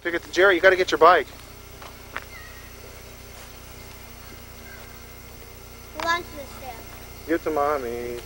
Pick it, Jarret. You got to get your bike. Lunch this trip. Give it to mommy.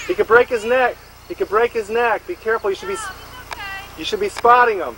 He could break his neck. He could break his neck. Be careful. You should be spotting him.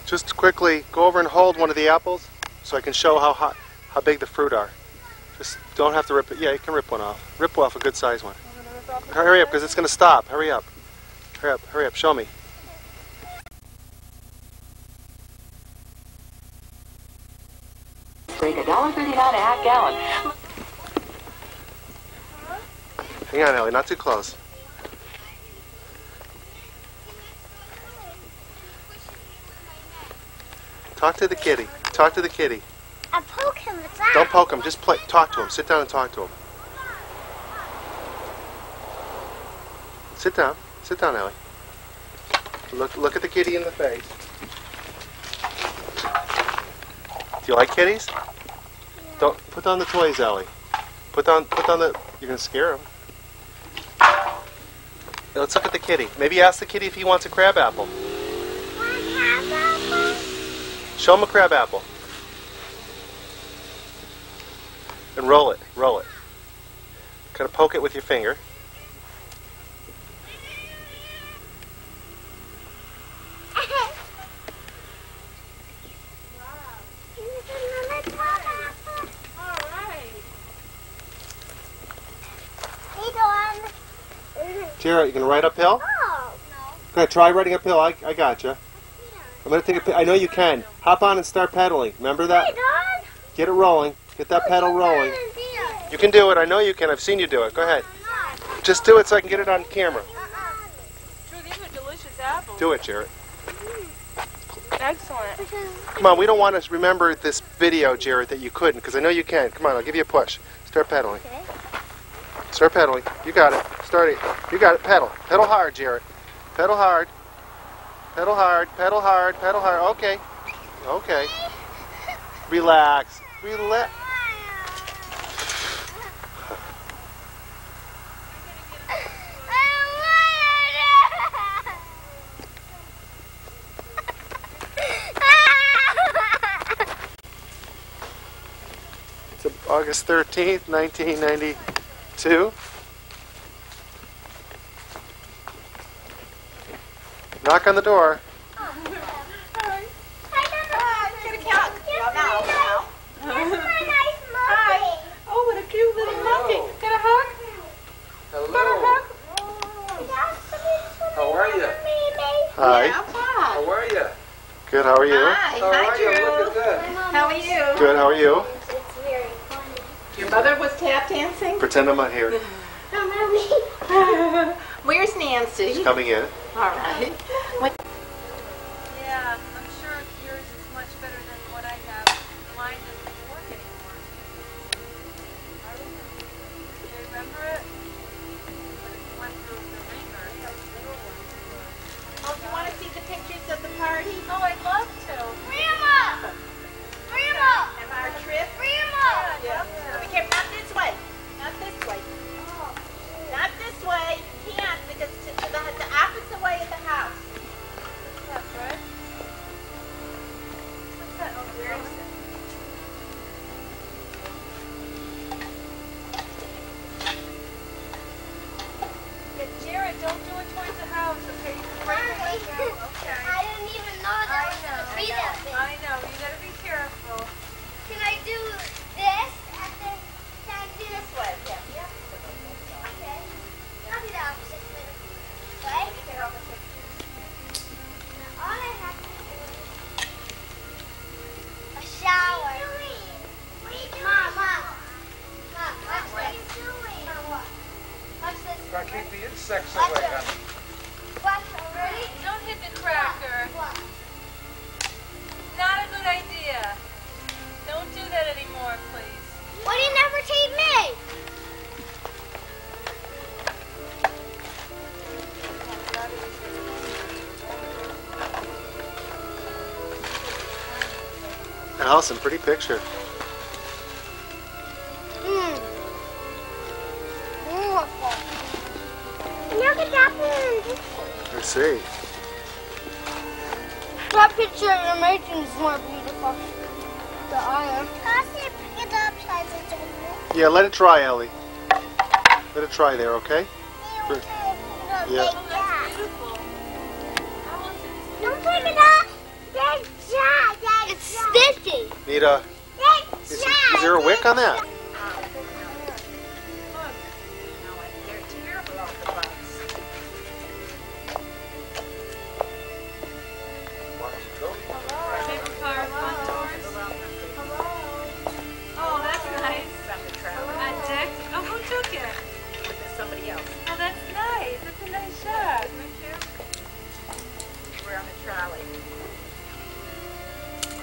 Just quickly go over and hold one of the apples so I can show how big the fruit are. Just don't have to rip it. Yeah, you can rip one off. Rip off a good size one. Hurry up because it's going to stop. Hurry up. Hurry up. Hurry up. Show me. Break $1.39 a half gallon. Hang on, Ellie. Not too close. Talk to the kitty. Talk to the kitty. I poke him. Don't poke him. Just play. Talk to him. Sit down and talk to him. Sit down. Sit down, Ellie. Look at the kitty in the face. Do you like kitties? Yeah. Don't put down the toys, Ellie. Put down the. You're gonna scare him. Let's look at the kitty. Maybe ask the kitty if he wants a crab apple. Show him a crab apple. And roll it. Roll it. Kind of poke it with your finger. Jarret, you can ride uphill? Oh, no. Go ahead, try riding uphill. I gotcha. I'm going to take a I know you can. Hop on and start pedaling. Remember that? Hey, Dad. Get it rolling. Get that pedal rolling. You can do it. I know you can. I've seen you do it. Go ahead. Just do it so I can get it on camera. Sure, these are delicious apples. Do it, Jarret. Excellent. Come on, we don't want to remember this video, Jarret, that you couldn't, because I know you can. Come on, I'll give you a push. Start pedaling. Okay. Start pedaling. You got it. Start it. You got it. Pedal. Pedal hard, Jarret. Pedal hard. Pedal hard. Pedal hard. Pedal hard. Okay. Okay. Relax. Relax. It's August 13th, 1992. Knock on the door. Oh, what a cute little monkey. Got a hug? Hello. Got a hug? How are you? Hi. Yeah, fine. How are you? Good, how are you? Hi, How hi, are you? Drew. Look at that. How are you? Good, how are you? It's very funny. Your mother was tap dancing? Pretend I'm not here. No, mommy. Where's Nancy? She's coming in. All right. What? Yeah, I'm sure yours is much better than what I have. Mine doesn't work anymore. I remember. Do you remember it? But it went through the ringer. Oh, you want to see the pictures of the party? Oh, I'd love to. Grandma! Grandma! Of our trip? Grandma! Yeah. Be careful. Not this way. Not this way. Not this way. You can't because to the opposite way of the house. What's that, Fred? What's that? Oh, where is it? Yeah, Jarret, don't do it towards the house, okay? Right the window. Okay. I didn't even know that was going to be that big. I know. You gotta be careful. Can I do this at the can I do this way? Yeah. Okay. I'll do the opposite way. Right? Now all I have to do is a shower. What are you doing? Mom, watch this. What are you doing? Mom, watch. Watch this. Gotta keep the insects Watch away. this. Watch, ready? Don't hit the cracker. Watch. Not a good idea. Don't do that anymore, please. Why do you never take me? Allison, pretty picture. Beautiful. Look at that one. Let's see. That picture you're making is more beautiful. The iron. Can I see it pick it up size it's Yeah, let it dry, Ellie. Let it dry there, okay? over? Yeah. Oh, that's beautiful. Don't pick it up. That's dry. It's sticky. Need a... That's Is there a wick on that? They're terrible, all the bugs. Paper car, front doors. Oh, that's nice. A deck. Oh, who took it? Somebody else. Oh, that's nice. That's a nice shot. We're on a trolley.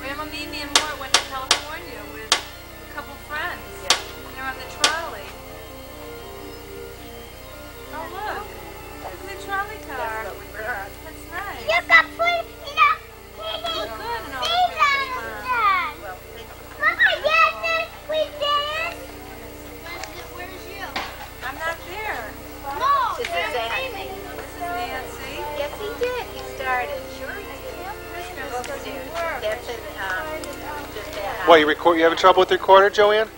Grandma, Mimi, and Mort went to California with a couple friends. And they're on the trolley. Oh, look. Look at the trolley car. That's what we were on. That's nice. You can put Look good in all the these pictures, on Mom. that. Well, thank you. Mama, yes, this, we did. Where's you? I'm not there. No, This is there's Annie. Amy. This is Nancy. Yes, he did. He started. Sure he did. Christmas Dude, dinner. that's an, just that. What, you having trouble with the recorder, Joanne?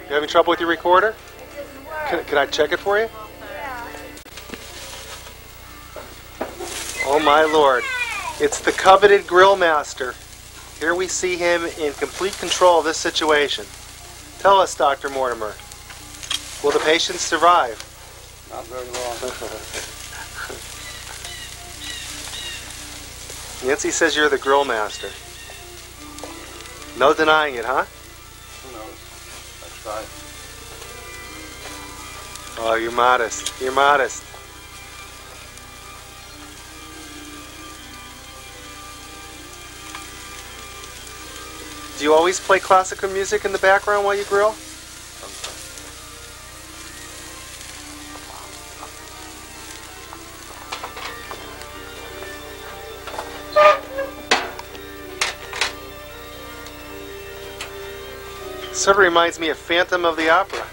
You having trouble with your recorder? Can I check it for you? Oh my Lord. It's the coveted grill master. Here we see him in complete control of this situation. Tell us, Dr. Mortimer, will the patient survive? Not very long. Nancy says you're the grill master. No denying it, huh? Who knows? I tried. Oh, you're modest. You're modest. Do you always play classical music in the background while you grill? Sort of reminds me of Phantom of the Opera.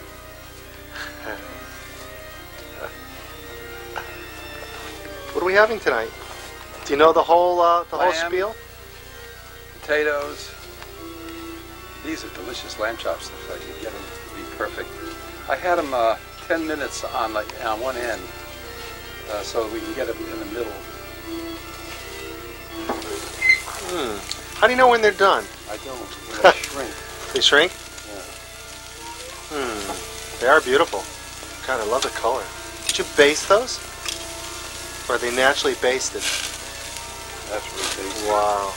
What are we having tonight? Do you know the whole Lamb. spiel? Potatoes. These are delicious lamb chops if I could get them to be perfect. I had them 10 minutes on one end so we can get them in the middle. How do you know when they're done? I don't. They shrink. They shrink? Yeah. They are beautiful. God, I love the color. Did you baste those? Or are they naturally basted? That's really tasty. Wow.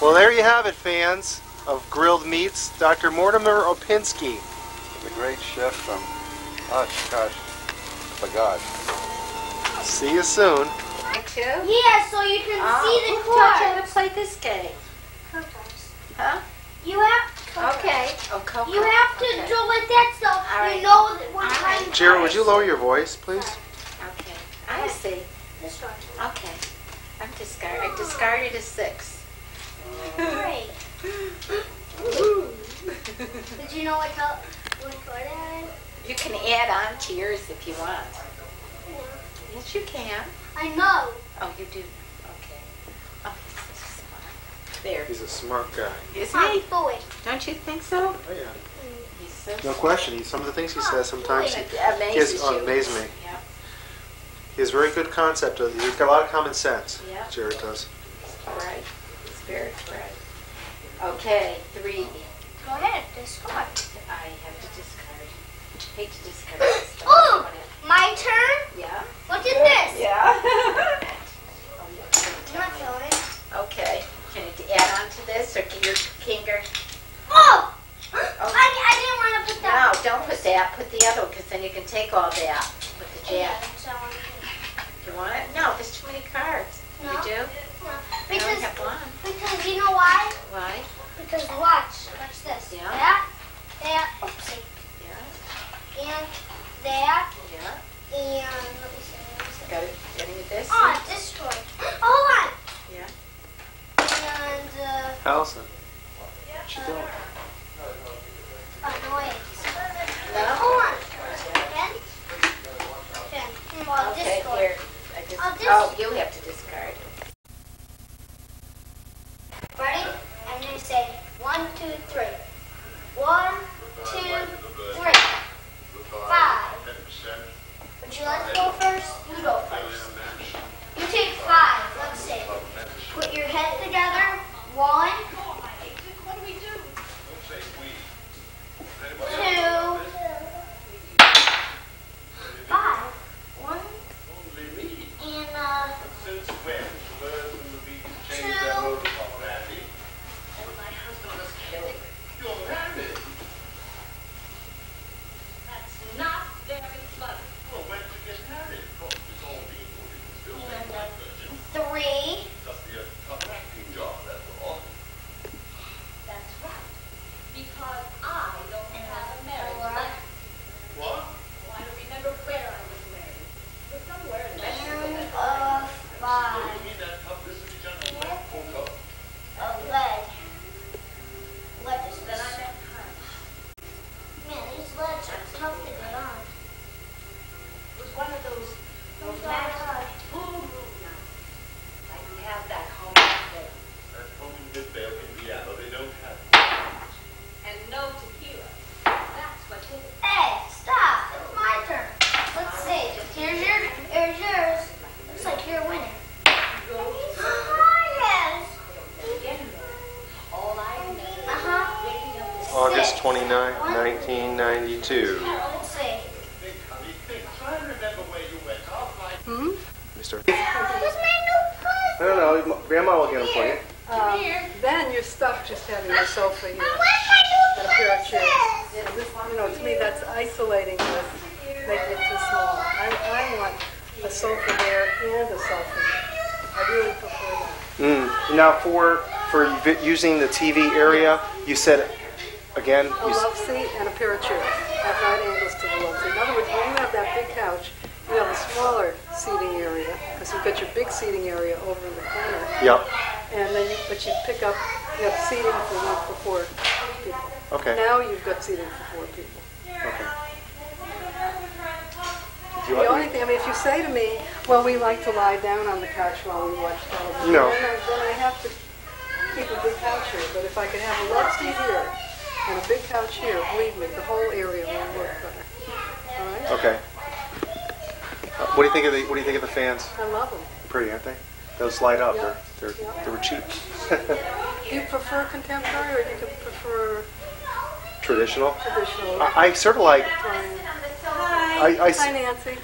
Well, there you have it, fans of grilled meats. Dr. Mortimer Opinski. The great chef from Oshkosh, Bagad. See you soon. Too? Yeah, so you can see the who taught you how course. to play this game? Huh? You have Okay. Oh, Coco. you have to Okay. do like that so All right. you know that one All time. right. Jarret, would you lower your voice, please? Okay. I see. This one. Okay. I discarded a 6. Great. Did you know what color that is? You can add on to yours if you want. Yes, you can. I know. Oh, you do. Okay. Oh, he's so smart. There. He's a smart guy. Isn't he? Boy. Don't you think so? Oh, yeah. He's so No question. Some of the things he says sometimes he amazes you. amaze me. Yeah. He has very good concept. He's got a lot of common sense. Yeah. Jarret does. Right. He's very bright. Okay, 3. Go ahead. Discard. I have to discard. Hate to discard this stuff. Oh, my turn. Yeah. Look at this. Yeah. I'm not going. Okay. Can you add on to this or get your finger? Oh! I didn't want to put No, that. don't put that. Put the other one because then you can take all that with the Yeah, jab. so I'm You want it? No, there's too many cards. No. You do? no. I only have one. Because you know why? Why? Because watch this. Yeah. That, oopsie, Yeah. and that, Yeah. and let me see. Got it? Getting with this? Oh, destroy. Hold on. Yeah. And Allison. What you doing? annoying. No? Hold on. 10. 10. Well, Okay, destroy. here. Oh, you have to discard. Ready? I'm gonna say 1, 2, 3. 1, 2, 3. 5. Would you like to go first? You go first. You take 5. Let's see. Put your head together. 1, 2, 5. 1 and 2. Three. And 5. Lead. Lead is man, these leads are tough to get on. It was one of those magic tool room nights. Like we have that home day. And no tequila. That's what did it. Hey, stop. It's my turn. Let's see. Here's yours. Looks like you're winning. Yes. All I remember Uh-huh. waking up this August 29, 1992. Let's see. Mr. Where's my new puzzle? I don't know. Grandma will get him for you. Then you're stuck just having the sofa here. Where's my new And a pair of chairs. puzzle? Yeah, this, to me that's isolating this, making it too small. I want a sofa there and a sofa there. I really prefer that. Now for using the TV area, you said again. A love seat and a pair of chairs at right angles to the love seat. In other words, when you have that big couch, you have a smaller seating area because you've got your big seating area over in the corner. Yep. And then but you pick up, you have seating for 4 people. Okay. Now you've got seating for 4 people. Okay. The only thing, if you say to me, well, we like to lie down on the couch while we watch television, No. then I have to keep a big couch here. But if I could have a love seat here and a big couch here, believe me, the whole area will work better. All right? Okay. What do you think of the fans? I love them. Pretty, aren't they? Those light up. Yeah. They were cheap. Do you prefer contemporary or do you prefer Traditional. traditional? I sort of like. Victorian? I Hi, Nancy.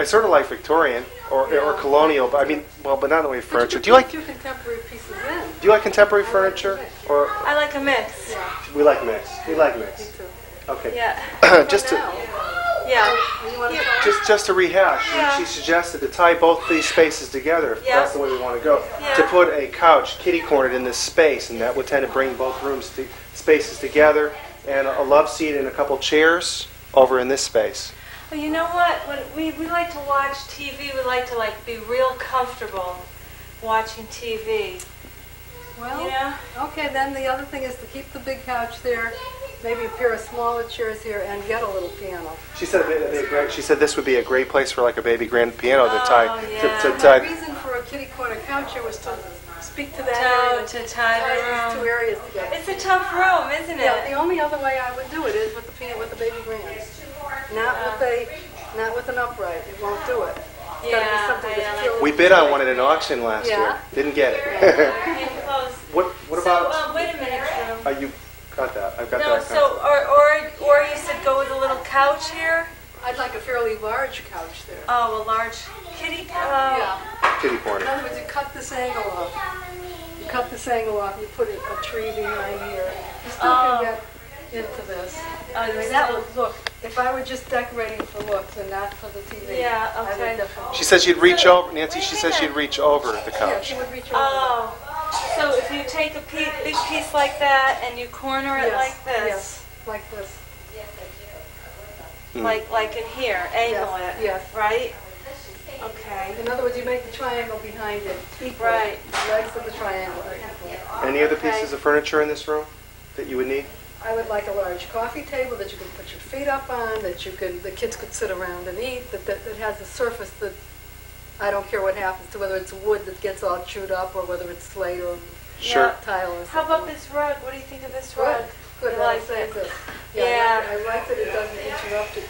sort of like Victorian. or colonial. But I mean, well, but not only furniture. Do you like two contemporary pieces in? Do you like contemporary furniture? Or I like a mix. we like mix. We like mix. Me too. Okay. Yeah. just to Yeah. just to rehash, Yeah. she suggested to tie both these spaces together. If Yeah. that's the way we want to go. Yeah. To put a couch kitty cornered in this space, and that would tend to bring both spaces together, and a love seat and a couple chairs over in this space. Well, you know what? When we like to watch TV, we like to be real comfortable watching TV. Well, You know? okay, then the other thing is to keep the big couch there, maybe a pair of smaller chairs here, and get a little piano. She said she said this would be a great place for like a baby grand piano to tie. yeah. To The tie. reason for a kitty corner couch here was to speak to that To area, tie tie the these two room. areas together. It's a tough room, isn't Yeah, the it? only other way I would do it is with the piano, with the baby grands. Not with an upright. It won't do it. It's gotta be something that's filled We bid on one at an auction last Yeah. year. Didn't get it. Okay, close. What about? So, wait a minute, Drew. You got that? I've got No, that. so, or you said go with a little couch here? I'd like a fairly large couch there. Oh, a large kitty couch? Yeah. Kitty In corner. other words, you cut this angle off. You cut this angle off, you put a tree behind here. You still can get into this. I mean, that would look, if I were just decorating for looks and not for the TV, Yeah, I would okay. definitely. She says you'd reach over. Nancy, she says you'd reach over the Yeah, couch. she would reach over. Oh, so if you take a big piece like that and you corner it Yes, like this, Yes, like this. like in here, angle Yes, it, yes. right? Okay. In other words, you make the triangle behind it equal. Right. The legs of the triangle are equal. Any other pieces of furniture in this room that you would need? I would like a large coffee table that you can put your feet up on, that the kids could sit around and eat, that has a surface that, I don't care what happens to, whether it's wood that gets all chewed up or whether it's slate or Sure. tile or something. How about this rug? What do you think of this rug? Good, You well, like say it? this. Yeah. I like that it doesn't interrupt it.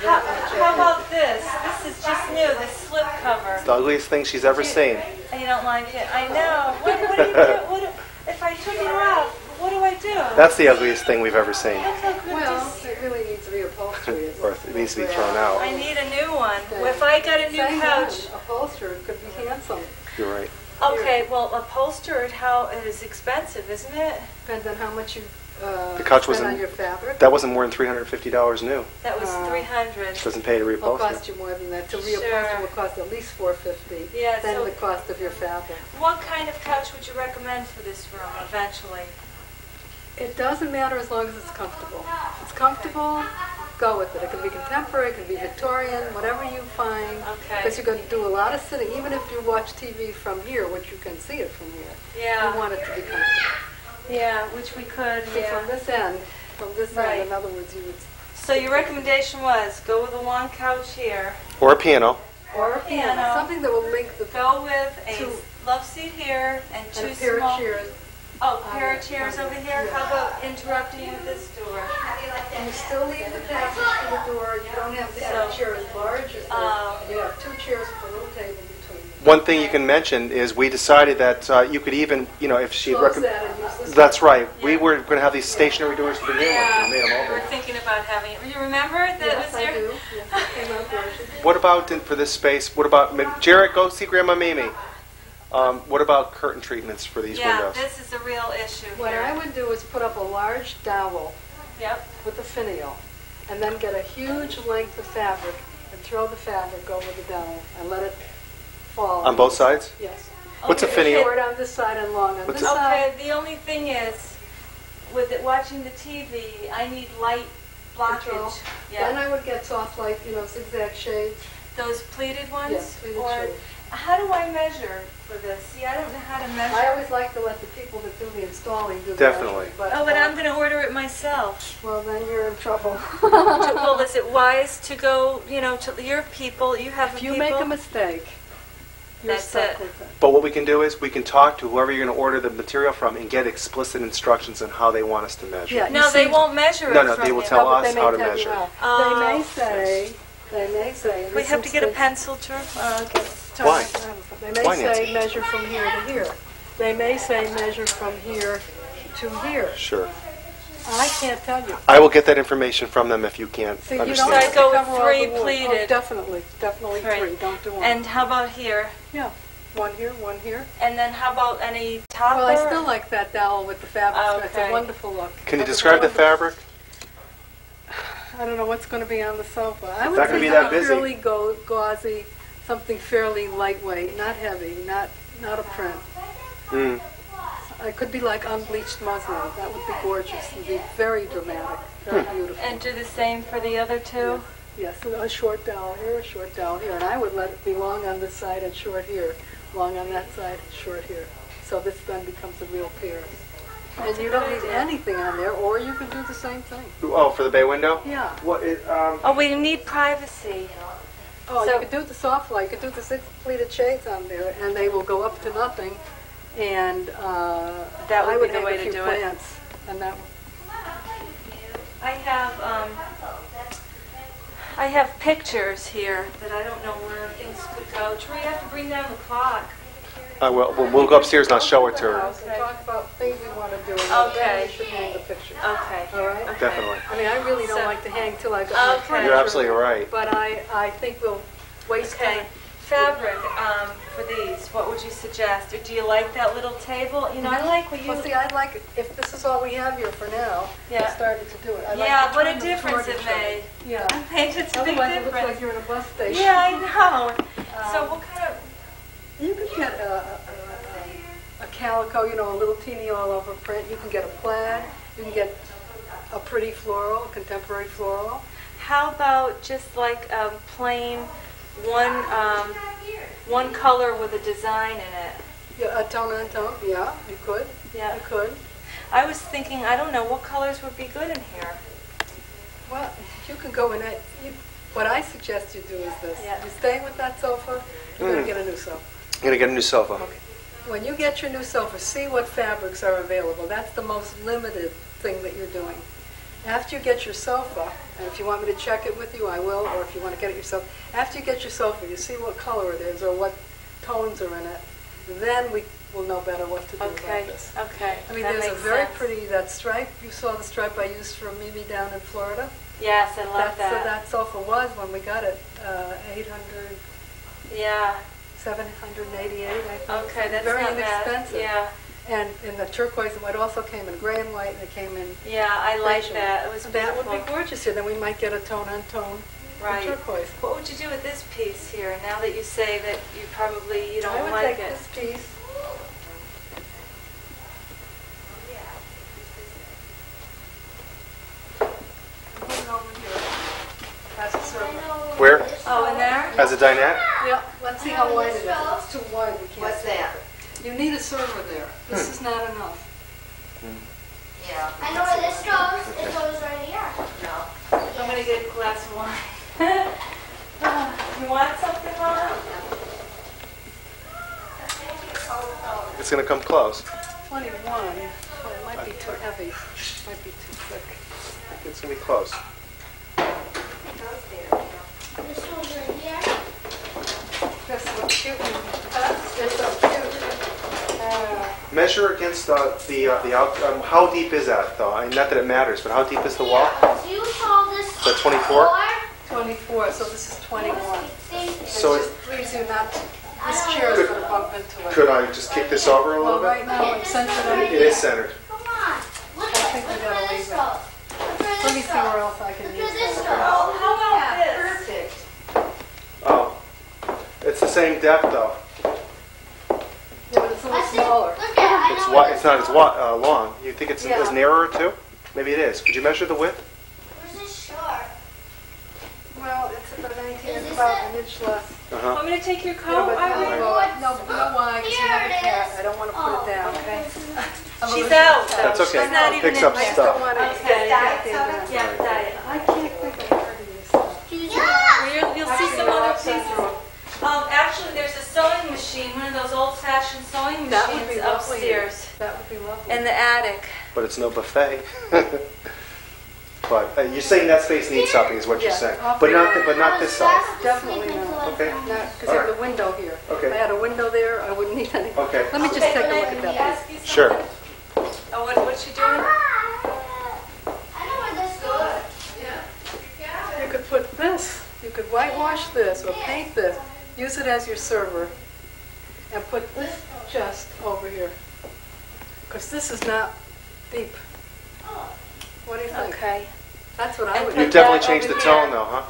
How about this? This is just new, this slip cover. It's the ugliest thing she's ever seen. You don't like it? I know. What do you do? If I took it off, what do I do? That's the ugliest thing we've ever seen. Look how good Well, this- it really needs reupholstery. Or it needs to be thrown out. I need a new one. If I got a new couch. Upholstery could be handsome. You're right. Okay, well, upholstered, it is expensive, isn't it? Depends on how much you The couch spend wasn't- on your fabric. That wasn't more than $350 new. That was 300. Doesn't pay to Will reupholster. cost you more than that. To reupholster Sure. will cost at least $450. Yeah, Then so- the cost of your fabric. What kind of couch would you recommend for this room eventually? It doesn't matter as long as it's comfortable. If it's comfortable, go with it. It can be contemporary, it can be Victorian, whatever you find. Okay. Because you're going to do a lot of sitting, even if you watch TV from here, which you can see it from here. Yeah. You want it to be comfortable. Yeah, which we could, So from this end, Right. in other words, you would, So your recommendation was go with a long couch here, Or a piano. or a piano, Piano. something that will link the go with a Two. love seat here and and two a pair small... of chairs. Oh, pair of chairs over here? How about interrupting you with this door? And you still leave the passage to the door. You don't have to have a chair as large as this. Oh. You have two chairs with a little table between them. One thing you can mention is we decided that you could even, if she Close recommend. that and use this. That's right. We were going to have these stationary doors to begin with. Yeah, We made them we're open. thinking about having it. You remember that Yes, was I your... do. Yes, it came out gorgeous. What about for this space? What about Jarret? Go see Grandma Mimi. What about curtain treatments for these Yeah, windows? this is a real issue What here. I would do is put up a large dowel Yep. with a finial, and then get a huge length of fabric and throw the fabric over the dowel and let it fall. On both sides? Yes. What's a Okay. finial? Short on this side and long on What's this a- side. Okay, the only thing is, with it watching the TV, I need light Control. blockage. Then Yeah. I would get soft light, zigzag shades. Those pleated ones? Yes, pleated Or shades. how do I measure for this? See, I don't know how to measure. I always like to let the people that do the installing do the Definitely. measuring, Oh, but I'm going to order it myself. Well, then you're in trouble. Well, is it wise to go, to your people? You have If you people. make a mistake, you're That's stuck it. with it. But what we can do is we can talk to whoever you're going to order the material from and get explicit instructions on how they want us to measure. Yeah, No, you they see- won't measure it No, from they will you. tell No, but us they may how to tell you measure. how. Oh. They may say, in We this have to get a instance- pencil to... okay. Why? They may Why, say Nancy? measure from here to here. They may say measure from here to here. Sure. I can't tell you. I will get that information from them if you can't See, you understand. don't So have I go to with cover all three the wood. pleated. Oh, definitely, definitely three. Don't do one. And how about here? Yeah, one here, one here. And then how about any topper? Well, I still like that dowel with the fabric. It's a Okay. wonderful look. Can you It's a describe the wonderful- fabric? I don't know what's going to be on the sofa. I would not gonna say be that something busy. fairly gauzy, something fairly lightweight, not heavy, not a print. Mm. It could be like unbleached muslin. That would be gorgeous. It would be very dramatic, very beautiful. And do the same for the other two? Yes, a short dowel here, a short dowel here. And I would let it be long on this side and short here, long on that side, short here. So this then becomes a real pair. And you don't need anything on there, or you can do the same thing. Oh, for the bay window? Yeah. What? Oh, we need privacy. Oh, So- you could do the soft light, you could do the 6 pleated shades on there, and they will go up to nothing. And That would I be would the hang way a to few do it. plants, and that. I have pictures here that I don't know where things could go. Troy, you have to bring down the clock. We'll go upstairs and I'll show it to her. We'll talk about things we want to do, and then Okay. we should hang the pictures. Okay. All right? Okay. Definitely. I mean, I really don't So- like to hang till I got my Okay. furniture. You're absolutely right. But I think we'll waste Okay. time. Fabric for these, what would you suggest? Or do you like that little table? You know, I like what you... Well, see, I'd like, if this is all we have here for now, Yeah. I started to do it. I'd like Yeah, to what a turn them difference toward it each other. made. Yeah. I made it a big Otherwise, it looks like difference. you're in a bus station. Yeah, I know. So what kind of... You could get a calico, you know, a little teeny all-over print. You can get a plaid. You can get a pretty floral, a contemporary floral. How about just like plain one color with a design in it? Yeah, a tone on tone. Yeah, you could. Yeah. You could. I was thinking, I don't know, what colors would be good in here? Well, you can go in it. What I suggest you do is this. Yeah. You stay with that sofa, you're going to get a new sofa. I'm going to get a new sofa. Okay. When you get your new sofa, see what fabrics are available. That's the most limited thing that you're doing. After you get your sofa, and if you want me to check it with you, I will, or if you want to get it yourself, after you get your sofa, you see what color it is or what tones are in it, then we will know better what to do Okay, about this. okay. I mean, that there's a makes very sense. pretty, that stripe, you saw the stripe I used for Mimi down in Florida? Yes, I love So that. that sofa was, when we got it, 800, Yeah, 788, I think. okay, that's Very not bad. inexpensive. Yeah, And in the turquoise and white also came in gray and white, and it came in yeah, I like beige. that. It was That would beautiful. be gorgeous here. Then we might get a tone on tone Right. turquoise. What would you do with this piece here, now that you say that you probably, you I don't would like take it? this piece. Put it over here. As a circle. Where? Oh, in there? As a dinette? Yeah, let's see how wide it is. If it's too wide, we can't. What's that? You need a server there. This is not enough. Yeah. I know where this goes. It goes right here. No. I'm gonna get a glass of wine. You want something, Mom? It's going to come close. 21. Oh, it might be too heavy. It might be too thick. It's going to be close. This goes right here. That's so cute. It's so cute. Measure against the out. How deep is that, though? I mean, not that it matters, but how deep is the wall? Do you call this Is that 24? 24, so this is 21. So It just leaves you not, this chair is going to bump into it. could I just kick this over a Well, little right bit? now it's sensitive. It is centered. Come on. Look I at think we look gotta where leave this it. goes. Look where Let me this see where goes. else I can Look use where this that. goes. How about this? Perfect. Oh. It's the same depth, though. Yeah, but it's a I little see. smaller. Look at it. I It's know wide. where It's not as long. You think it's Yeah. narrower, too? Maybe it is. Could you measure the width? Where's this short? Well, it's about 19, Is it's this about it? an inch less. Uh-huh. Want me to take your Yeah, coat, but Irene? no, but you know why? Because you have a cat. I don't want to put it down. Okay. I'm a She's little out, cat. though. That's okay. She's not even Picks in up there. I just don't stuff. want it to Okay. get Diet in soda? there. Yeah, diet. I can't think of hurting this. Well, you'll see some other pieces. Actually, there's a sewing machine, one of those old-fashioned sewing That would be machines lovely. upstairs That would be lovely. in the attic. But it's no buffet. But you're saying that space needs something, is what you're Yeah, saying. off But the- not this size. Definitely not. Okay. Because I have the window here. Okay. If I had a window there, I wouldn't need any. Okay. Let me just Okay, take a can look I at that. ask you something? Sure. Oh, what's she doing? whitewash this or paint this, use it as your server, and put this chest over here. Because this is not deep. What do you think? Okay. That's what I would You do. definitely changed the tone though, huh?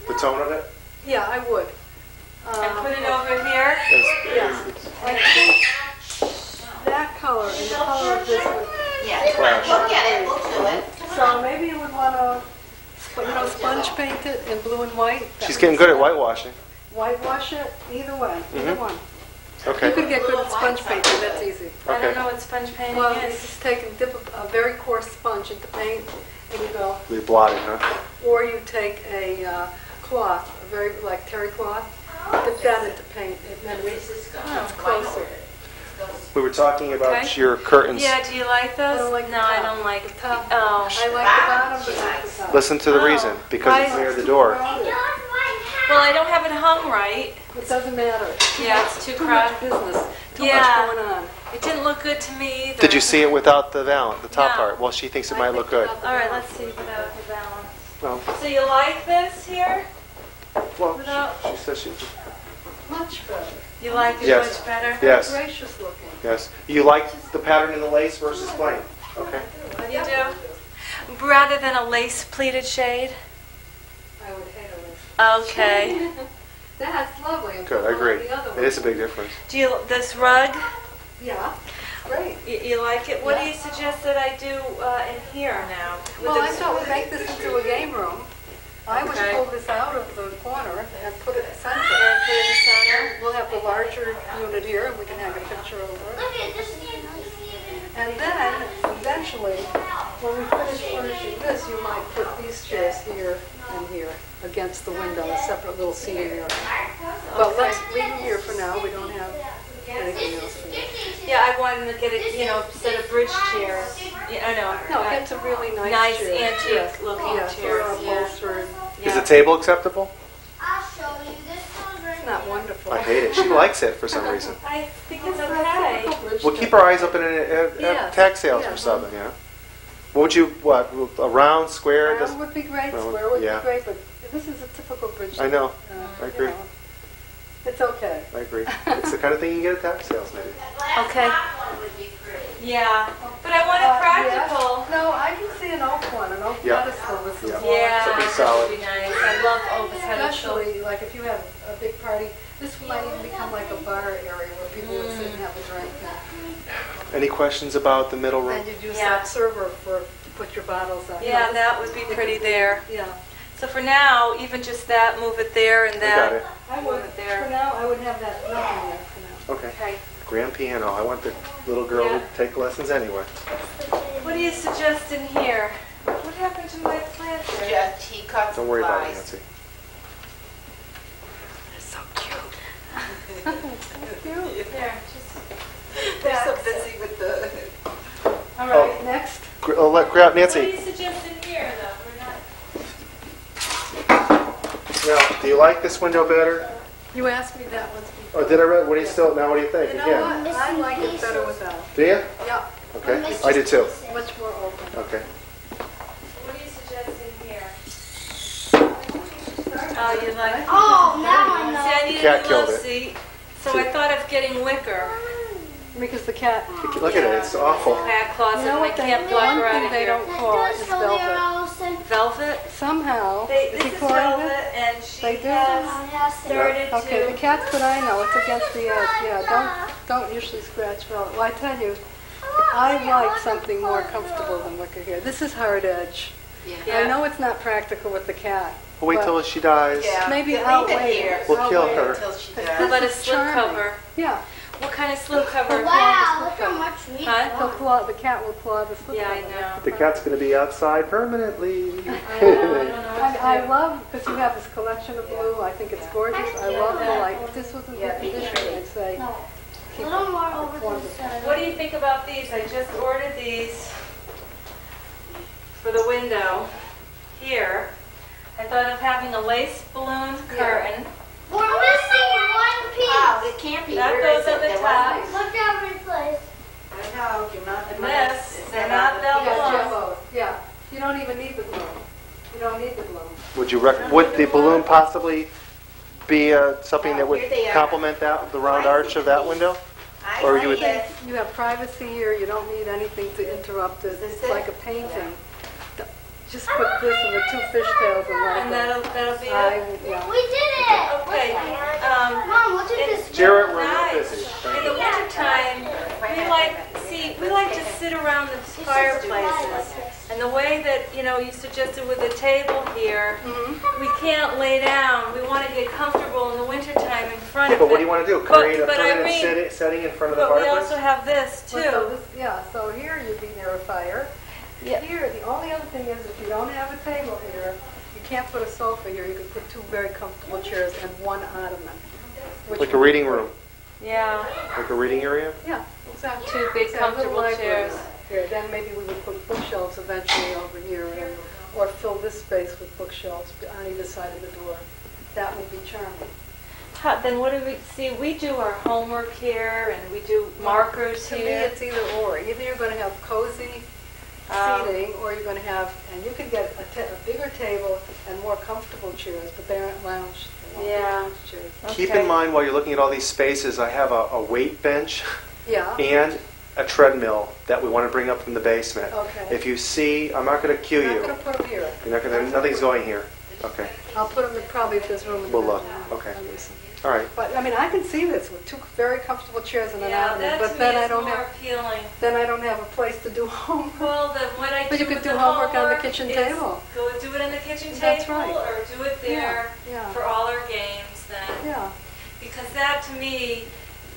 The tone of it? Yeah, I would. And put it over here. Yeah. I think that color and the color of this would. Yeah, we'll get it, we'll do it. So maybe you would want to, sponge paint it in blue and white. She's getting good at whitewashing. Whitewash it, either way, either one. You Okay. could get good at sponge painting, that's easy. I Okay. don't know what sponge painting Well, you is. just take and dip a very coarse sponge into paint, and you go. We blotted, huh? Or you take a cloth, a very like terry cloth, dip that into paint, and then it's closer. We were talking about Okay. your curtains. Yeah, do you like those? I don't like the No, I top. don't like The top. Oh. I like the bottom, but not the top. Listen to the reason, because it's near the door. Well, I don't have it hung right. It doesn't matter. Yeah, it's too Too much crowded. business, too Yeah. much going on. It didn't look good to me either. Did you see it without the the top No. part? Well, she thinks it might look good. All right, let's see without the balance. Well, So you like this here? well, Without- she says she. Much better. You like it Yes. much better? Yes, Gracious looking. yes. You like the pattern in the lace versus plain? Okay. You do? Rather than a lace pleated shade? I would hate a lace. Okay. That's lovely. and Good, I put one of agree. the other It ones. is a big difference. Do you, this rug, Yeah, great. you like it? What do you suggest that I do in here now? With Well, I this- thought we'd make this into a game room. I would Okay. pull this out of the corner and put it in the center. And put it in the center? We'll have the larger unit here, and we can have a picture over it. Look at this. And then, eventually, when we finish furnishing this, you might put these chairs here and here against the window, a separate little seating area. But let's leave them here for now. We don't have anything else for you. Yeah, I wanted to get a, set of bridge chairs. Yeah, I know. No, get some really nice Nice chairs. antique Yes, looking yes, chairs, they're yeah. upholstered. Is the table acceptable? I'll show you this one right It's not wonderful. I hate it. She likes it for some reason. I think it's okay. We'll keep our eyes open at Yes, tag sales yes. for something, yeah? What would you, a round, square? Round would be great, Round, square would be yeah. great, but this is a typical bridge. I know. I you agree. know. It's okay. I agree. It's the kind of thing you get at tag sales, maybe. Okay. Yeah, but I want it practical. Yes. No, I can see an oak one, an oak Yeah. pedestal with some Yeah. small- Yeah, Something that solid. would be nice. I love oak pedestal. Especially, like if you have a big party, this might even become like a bar area where people would sit and have a drink. Any questions about the middle room? And you'd use Yeah. that server to put your bottles on. Yeah, that would be pretty there. Yeah. So for now, even just that, move it there and I got it. that. I Move would, it for there. now, I would have that nothing there for now. Okay. Okay. Grand piano. I want the little girl to take lessons anyway. What do you suggest in here? What happened to my plant there? Just teacups Don't and worry about it, flies. Nancy. So cute. Cute. There, just. They're so busy with the... All right, next. Let What do Nancy. you suggest in here, though? We're not. Now, do you like this window better? You asked me that once before. Oh, did I read? What do you still? Now, what do you think? You know Again, what? I like it better without. do you? Yeah, Okay, I do too. much more open. Okay. What do you suggest in here? Oh, you like. Oh, now I See, know. I need Cat a new love killed it. seat, so I thought of getting wicker. Because the cat, Look at it. It's awful. Cat closet, you know and I what, can't the block one her out thing of they here. don't call is Does show velvet. their Allison. Velvet? Somehow, This is he is calling velvet, it? and she They do? has started Okay, the to. cats that I know, it's against the edge. Yeah, don't usually scratch velvet. Well, I tell you, I like something more comfortable than wicker here. This is hard edge. I know it's not practical with the cat. We'll wait till she dies. Yeah. Maybe Leave I'll it wait. here. We'll kill her. Until she But does. How about a this is slip charming. cover? Yeah, What kind of slip cover? Wow, look how much we Huh? the cat will claw the slip Yeah, I cover. know. The cat's going to be outside permanently. I don't know what to I do. love, because you have this collection of blue, I think it's gorgeous. I love the light. If this was in good condition, I'd say No. keep A it. little more over to the Wonderful. side. What do you think about these? I just ordered these for the window here. I thought of having a lace balloon curtain. We're missing one piece. Oh, it can't be. That Where goes is it? on the There top. wasn't. Look every place. I know, you're not. And this, Is they're that not on velvet. Yeah, both. Yeah, you don't even need the bloom. You don't need the bloom. Would you recommend? would the balloon possibly be something that would Here they are. complement that, the round arch of that window? I Or see you would- it. You have privacy here, you don't need anything to interrupt it. This It's is like a it? painting. Just put this and the two fishtails and like And that'll be it? yeah. We did it! Okay. Mom, look at this. Jarret, we're real Nice. busy. In the wintertime, we like to sit around the fireplaces. And the way that, you suggested with the table here, we can't lay down. We want to get comfortable in the wintertime in front Yeah, of it. but what do you want to do? But- Create a but permanent Irene- setting in front of the But we fireplace? also have this So too. so here you'd be near a fire. Yeah. Here, the only other thing is if you don't have a table here, you can't put a sofa here. You could put two very comfortable chairs and one ottoman. which Like a would be reading great. room? Yeah. Like a reading area? Yeah, exactly. Two big It's a little comfortable library chairs. Here, then maybe we would put bookshelves eventually over here, or fill this space with bookshelves on either side of the door. That would be charming. Then what do we see? We do our homework here, and we do markers To me, here. it's either or. Either you're going to have cozy seating, or you're going to have, and you can get a bigger table and more comfortable chairs, but they aren't lounge. They won't be Yeah. lounge chairs. Keep Okay. in mind while you're looking at all these spaces, I have a weight bench Yeah. and a treadmill that we want to bring up from the basement. Okay. If you see, I'm not going to cue I'm you. not going to put them here. You're not going to, nothing's going here. Okay. I'll put them in probably if there's room. in We'll the look. bathroom. Okay. I'll use them. All right. But I mean, I can see this with two very comfortable chairs and an Yeah, ottoman, that to but me then I is don't more have appealing. a place to do homework. Well, what I But do you could with do the homework on the homework kitchen is table. Go do it on the kitchen That's table, right. or do it there Yeah. for all our games then. Yeah. Because that to me,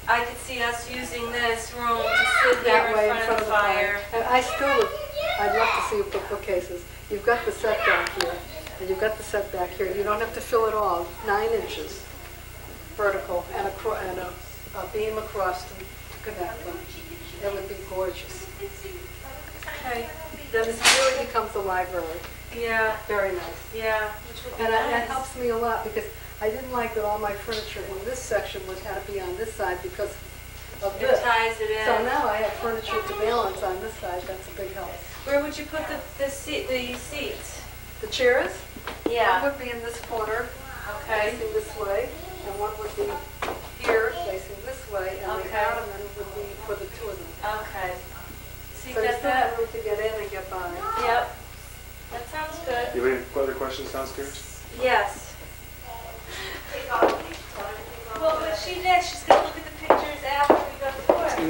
I could see us using this room to sit here That in way front of the fire. And I'd love to see you put bookcases. You've got the setback here, and you've got the setback here. You don't have to fill it all. 9 inches vertical and a beam across to connect them. It would be gorgeous. Okay. Then this really becomes a library. Yeah, Very nice. yeah, which would be And that nice. helps me a lot because I didn't like that all my furniture in this section was had to be on this side because of It this. ties it in. So now I have furniture to balance on this side. That's a big help. Where would you put the seats? The chairs? One Yeah. would be in this corner, Okay. facing this way, and one would be here, facing this way, and the Okay. ottoman would be for the two of them. Okay. See, So you got still that? have room to get in and get by. Yep. That sounds good. You have any other questions downstairs? Yes. Well, what she did, she's going to look at the pictures after we go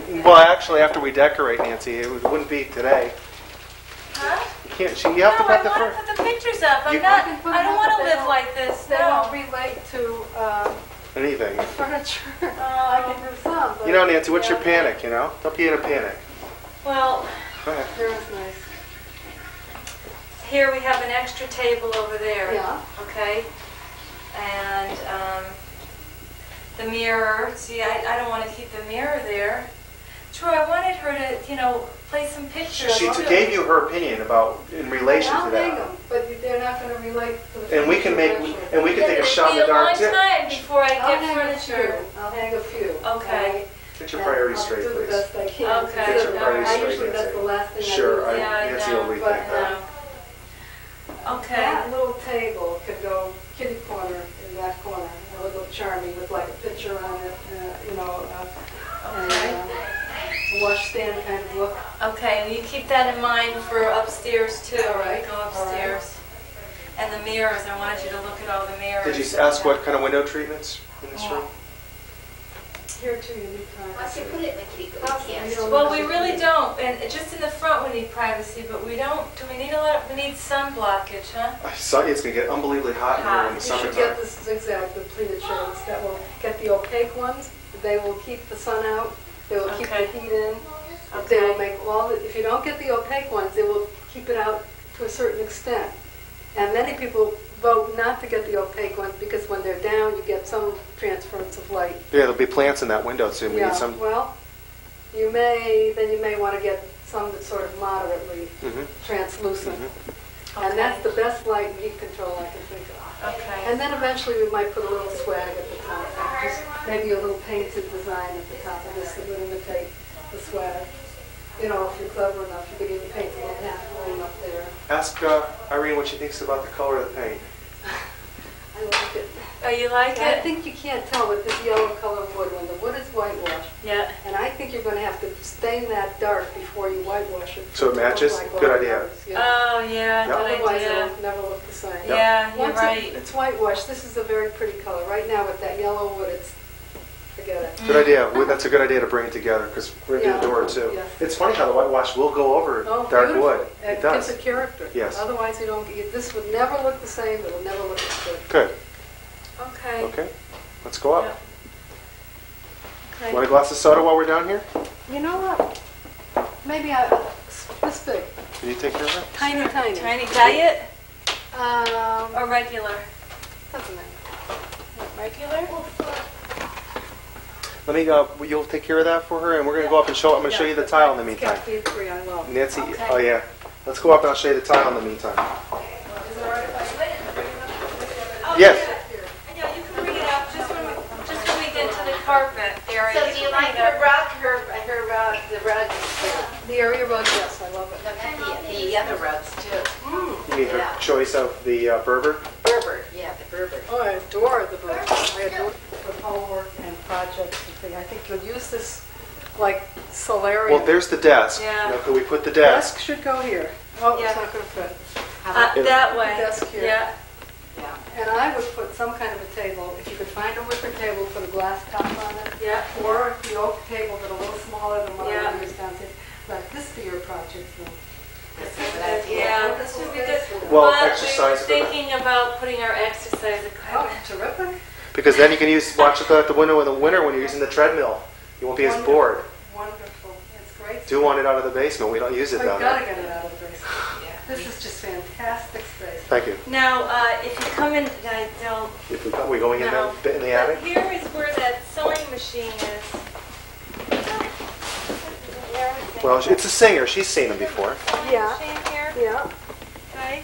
through it. Well, actually, after we decorate, Nancy, it wouldn't be today. Huh? You have to No, I put the want to put the pictures up. You- I can put don't them want up, to but they live won't- like this. They won't No. relate to anything. furniture. I can do some, but... You know, Nancy, what's your Yeah. panic, you know? Don't be in a panic. Well, Go ahead. There is nice. here we have an extra table over there. Yeah. Okay. And the mirror. See, I don't want to keep the mirror there. Troy, I wanted her to, play some pictures. She too. gave you her opinion about in relation I'll to hang that. them, but they're not going to relate to the And we can furniture make, eventually. and we can Yeah, take a it'll shot in be the a dark long too. time before I I'll get hang a furniture. few. I'll hang a few. Okay. Get your priorities I'll straight, do the please. best I can. Okay. Get your priorities I straight, usually, that's Nancy. the last thing Sure, I do. Yeah, I Nancy know, will rethink but, that. Okay. That little table could go kitty corner in that corner. It would look charming with like a picture on it, and a washstand kind of look. Okay, and you keep that in mind for upstairs too. All right, Go all upstairs. And the mirrors, I wanted you to look at all the mirrors. Did you ask what kind of window treatments in this room? Here too, you need time. Once you put it in the kitty Possibly, corner, you you don't Well, need we to really do it. don't, and just in the front we need privacy, but we don't. Do we need we need sun blockage, huh? I saw it's going to get unbelievably hot in here in the You should summertime. get the zigzag, the pleated shades that will get the opaque ones. They will keep the sun out. They will keep the Okay. heat in. They will Okay. make if you don't get the opaque ones, they will keep it out to a certain extent. And many people vote not to get the opaque ones because when they're down, you get some transference of light. Yeah, there'll be plants in that window soon. We need some. Well, you may want to get some that's sort of moderately Mhm. translucent. Okay. And that's the best light and heat control I can think of. Okay. And then eventually we might put a little swag at the top, just maybe a little painted design at the top of this that would imitate the swag. If you're clever enough, you could even paint a little half moon up there. Ask Irene what she thinks about the color of the paint. Oh, you like I it? think you can't tell with this yellow color wood when the wood is whitewashed. Yeah. And I think you're going to have to stain that dark before you whitewash it. So it matches? Like Good all idea. colors, yeah. Oh, yeah, Yep. good Otherwise idea. it'll never look the same. Yeah, you're Once right. it's whitewashed, this is a very pretty color. Right now with that yellow wood, it's, forget it. Good idea. Well, that's a good idea to bring it together because we're going to do the door too. Yeah. It's funny how the whitewash will go over Oh, dark beautiful. wood. It It gives does. it character. Yes. Otherwise, this would never look the same. It will never look as good. Good. Okay. Okay. Let's go up. Yeah. Okay. Want a glass of soda while we're down here? You know what? Maybe this big. Can you take care of it? Tiny, Tiny. tiny diet Or or regular? doesn't matter. Regular? Let me. You'll take care of that for her, and we're going to go up and show. I'm going to show you the tile in the It's meantime. caffeine free. I love it. Nancy. Okay. Oh yeah. Let's go up and I'll show you the tile in the meantime. Oh, Yes. Yeah, you can bring it up just when we get to the carpet area. So do you like her rug, the rug, The area rug, yes, I love it. the other rugs too? You mean her Yeah. choice of the Berber? Berber, yeah, the Berber. Oh, I adore the bird. I adore it for homework and projects and things. I think you'll use this like solarium. Well, there's the desk. Yeah. Now, can we put the desk desk? should go here. Oh, Yeah. it's not going to fit. That way. Desk here. Yeah. And I would put some kind of a table, if you could find a wicker table, put a glass top on it. Yeah. Or the oak table, but a little smaller than what Yeah. I use downstairs. Let this be your project room. Yeah, this would be good. Well, But exercise we were for the- thinking about putting our exercise Oh, equipment. terrific. Because then you can watch it out the window in the winter when you're using the treadmill. You won't be as Wonderful. bored. Wonderful. It's great. Do want it out of the basement. We don't use it We've down got to there. get it out of the basement. This is just fantastic space. Thank you. Now, if you come in, I don't. If we going in No. the But attic? here is where that sewing machine is. Well, it's a singer. She's seen them before. Yeah. Machine here, Yeah. okay?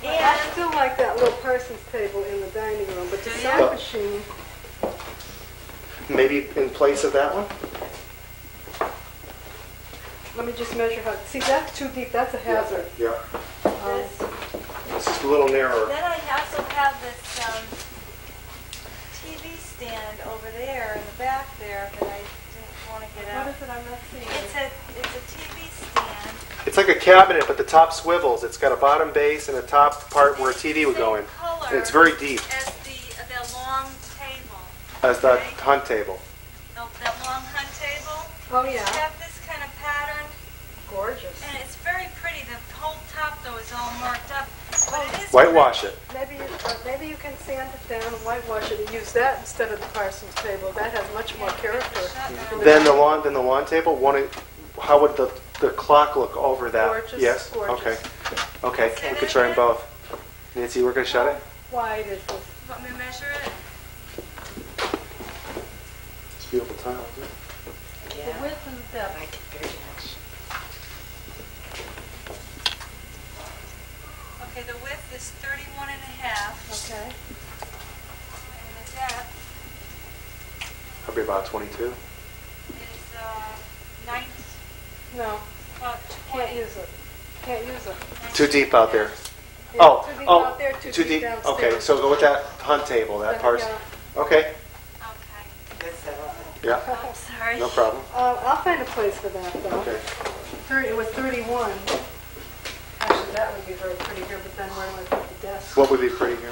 I And still like that little person's table in the dining room, but the Do you? sewing machine, Maybe in place of that one? let me just measure how, see, that's too deep, that's a hazard. Yeah. this. This is a little narrower. Then I also have this TV stand over there in the back there that I didn't want to get What out. is it, I'm not seeing It's it. a TV stand. It's like a cabinet, but the top swivels. It's got a bottom base and a top part where a TV would go in. Same color And it's very deep, as the long table. as the Okay. hunt table. That long hunt table. Oh, It's yeah, got this kind of pattern, gorgeous. and it's very pretty. The whole top though is all marked up, but it is Whitewash it. Maybe you can sand it down and whitewash it and use that instead of the parson's table. That has much more character. Then the lawn table. How would the clock look over that? Gorgeous, Yes. gorgeous. Okay. Okay. We could try them both. Nancy, we're gonna shut it. Wide is this? Want me to measure it? It's a beautiful tile, isn't it? The width and the depth. I like it very much. Okay, the width is 31 and a half, Okay. and the depth Probably about 22. is 9, No, about can't 20. use it. Can't use it. Too deep out there. Yeah, Oh, too deep oh, out there, too deep downstairs. Okay, so go with that hunt table, that part. Yeah. Okay. Okay. Yeah. I'm sorry. No problem. I'll find a place for that though. Okay. It was 31. Actually, that would be very pretty here, but then where do I put the desk? What would be pretty here?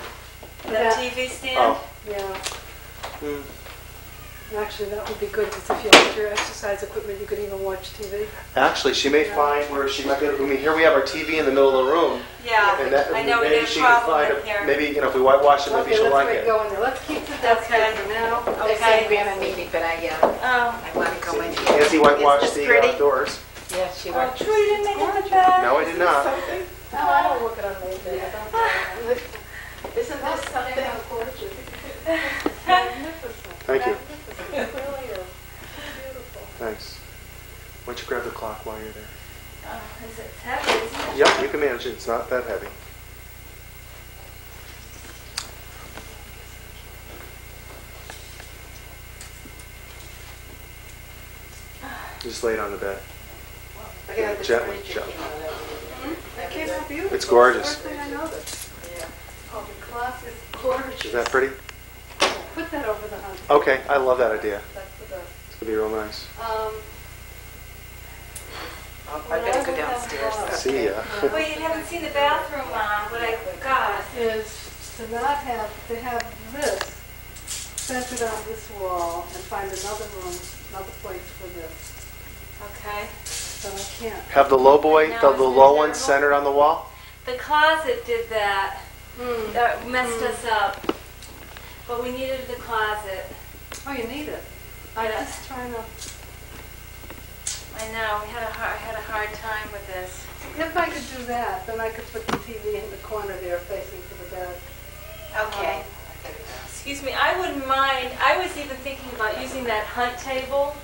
The Yeah. TV stand? Oh. Yeah. Hmm. Actually, that would be good because if you had your exercise equipment, you could even watch TV. Actually, she may find where she might be. I mean, here we have our TV in the middle of the room, Yeah, and that, I know we maybe get she a could problem find in here. Maybe if we whitewash it, maybe Okay, she'll let's like get it. going there. Let's keep the desk here Okay. for now. They said we have a meeting, but I Oh, want to go in here. Nancy whitewashed Is this the pretty? doors. Yeah, she oh, worked. True, you didn't make it the back? No, I did not. No, I don't look at them like that. Isn't this something gorgeous? Magnificent. Thank you. Magnificent. It really is. Beautiful. Thanks. Why don't you grab the clock while you're there? Is it heavy, isn't it? Yep, you can manage it. It's not that heavy. Just lay it on the bed. Gently, gently. The kids are beautiful. It's gorgeous. First thing I noticed. Oh, the clock is gorgeous. Isn't that pretty? Put that over the hunt. Okay, I love that idea. That's the best. It's going to be real nice. I better go downstairs. See ya. Well, you haven't seen the bathroom, what I got. Is to not have, to have this centered on this wall and find another room, another place for this. Okay. So I can't. Have the low boy, No, the isn't it low one terrible? centered on the wall? The closet did that. Mm. That messed us up. But we needed the closet. Oh, you need it. I'm Yeah. just trying to. I know, I had a hard time with this. If I could do that, then I could put the TV in the corner there facing to the bed. Okay. Excuse me, I wouldn't mind. I was even thinking about using that hunt table